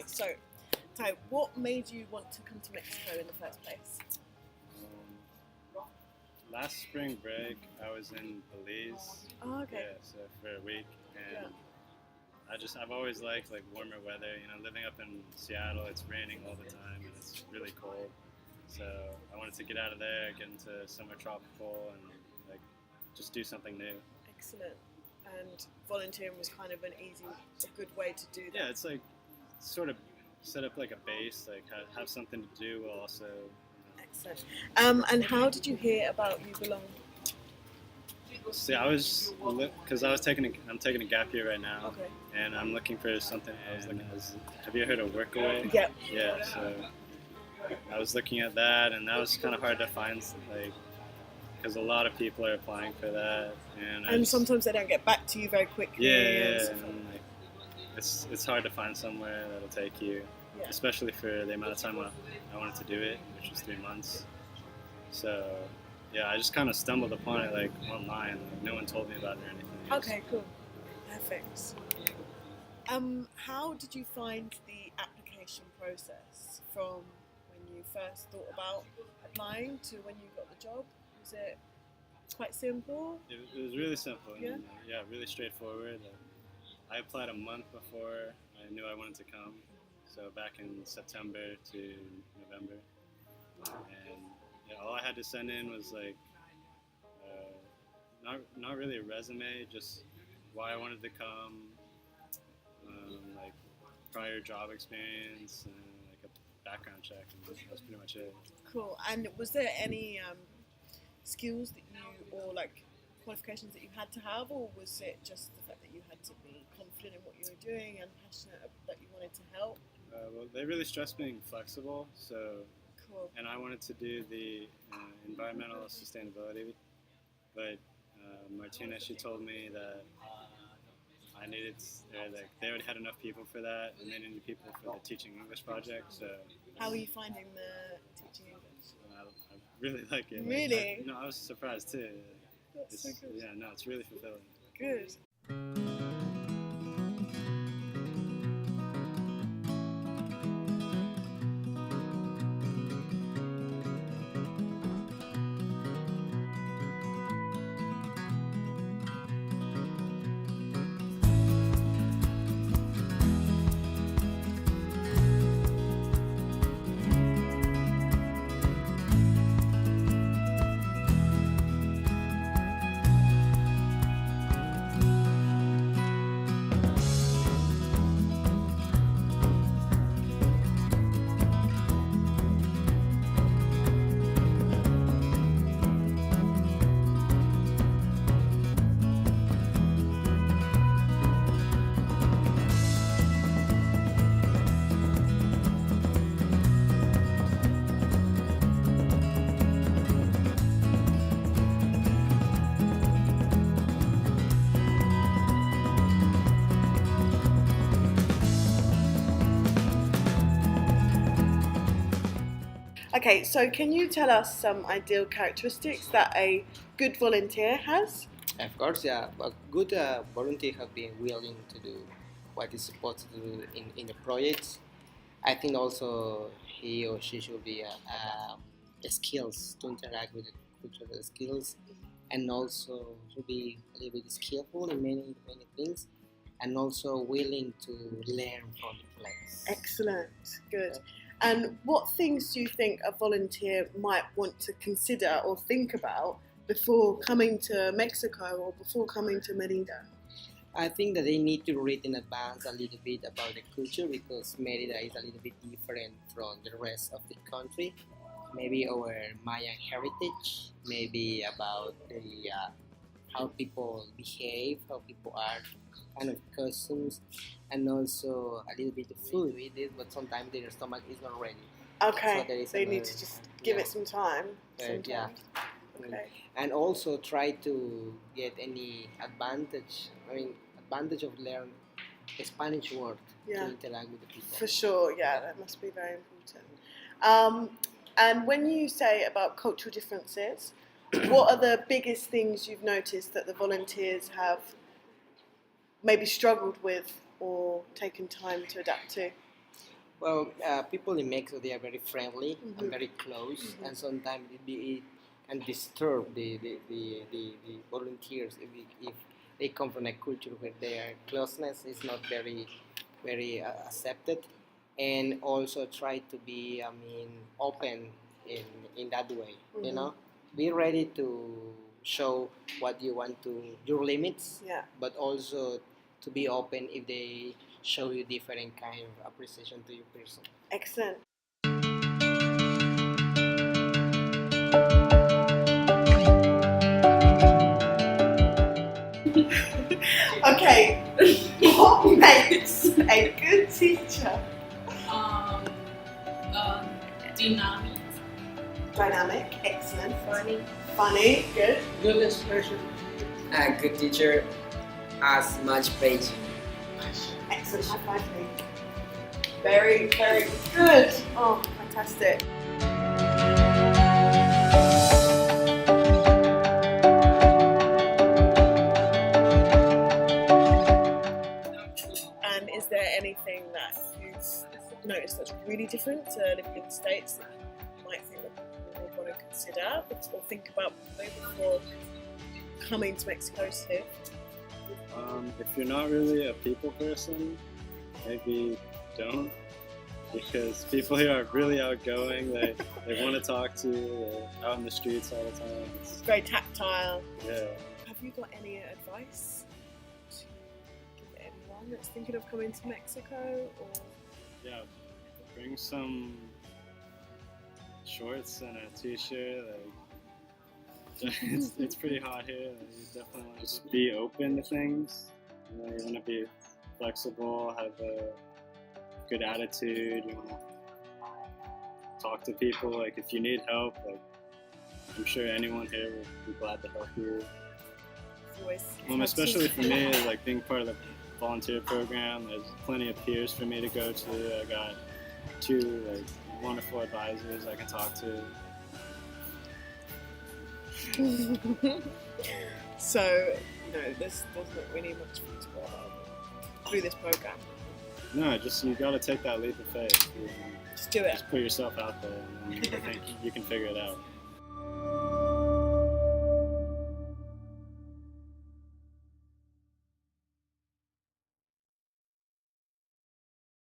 so Ty, what made you want to come to Mexico in the first place? Last spring break, I was in Belize. Oh, okay. Yeah, so for a week, and Yeah. I've always liked like warmer weather. You know, living up in Seattle, it's raining all the time and it's really cold. So I wanted to get out of there, get into somewhere tropical, and like just do something new. Excellent. And volunteering was kind of a good way to do that. Yeah, it's like sort of set up like a base, like have something to do while also. Excellent. And how did you hear about You Belong? See, I'm taking a gap year right now, Okay. and I'm looking for something. Have you heard of Workaway? Yep. Yeah. So I was looking at that, and that was kind of hard to find, like, because a lot of people are applying for that, and sometimes they don't get back to you very quickly. Yeah, and like, it's hard to find somewhere that'll take you, especially for the amount of time I wanted to do it, which was 3 months. So. Yeah, I just kind of stumbled upon it like online. Like, no one told me about it or anything. Okay, cool. Perfect. How did you find the application process from when you first thought about applying to when you got the job? Was it quite simple? It was really simple. Yeah? And, really straightforward. I applied a month before I knew I wanted to come. So back in September to November. And all I had to send in was like, not really a resume, just why I wanted to come, like prior job experience, and like a background check, and that's pretty much it. Cool. And was there any skills that or like qualifications that you had to have, or was it just the fact that you had to be confident in what you were doing and passionate that you wanted to help? Well, they really stressed being flexible, so. Cool. And I wanted to do the environmental sustainability, but Martina, she told me that I needed, like they already had enough people for that, and they needed people for the teaching English project. So. How are you finding the teaching English? I really like it. Really? I was surprised too. That's so good. Yeah, no, it's really fulfilling. Good. Okay, so can you tell us some ideal characteristics that a good volunteer has? Of course, yeah. A good volunteer have been willing to do what is supposed to do in the projects. I think also he or she should be skills to interact with the cultural skills, and also should be a little bit skillful in many things, and also willing to learn from the place. Excellent, good. And what things do you think a volunteer might want to consider or think about before coming to Mexico or before coming to Merida? I think that they need to read in advance a little bit about the culture, because Merida is a little bit different from the rest of the country. Maybe our Mayan heritage, maybe about the how people behave, how people are, kind of customs, and also a little bit of food we did, but sometimes their stomach is not ready. Okay, so you need to just give it some time. Yeah. Okay. And also try to get any advantage of learn a Spanish word to interact with the people. For sure, yeah, that must be very important. And when you say about cultural differences, what are the biggest things you've noticed that the volunteers have maybe struggled with or taken time to adapt to? Well, people in Mexico, they are very friendly and very close, Mm-hmm. and sometimes it can disturb the volunteers if they come from a culture where their closeness is not very accepted, and also try to be, I mean, open in that way. You know, be ready to show what you want to, your limits, Yeah. but also to be open if they show you different kind of appreciation to your person. Excellent. Okay, what makes a good teacher? Um, Dynamic. Dynamic, excellent. Funny, Good. good expression. A good teacher has much patience. Excellent. High five, please. Very, very good. Oh, fantastic. And is there anything that you've noticed that's really different to living in the States that you might think that people would want to consider or think about maybe before coming to Mexico to live? If you're not really a people person, maybe don't, because people here are really outgoing. They want to talk to you. They're out in the streets all the time. It's very tactile. Yeah. Have you got any advice to give anyone that's thinking of coming to Mexico? Or Yeah, bring some shorts and a t-shirt. It's pretty hot here. You definitely want to just be open to things. You want to be flexible, have a good attitude. You want to talk to people. Like if you need help, I'm sure anyone here will be glad to help you. Especially for me, being part of the volunteer program. There's plenty of peers for me to go to. I got two wonderful advisors I can talk to. So, there's not really much for you to go about through this program. No, you got to take that leap of faith. Just do it. Just put yourself out there, and I think you can figure it out.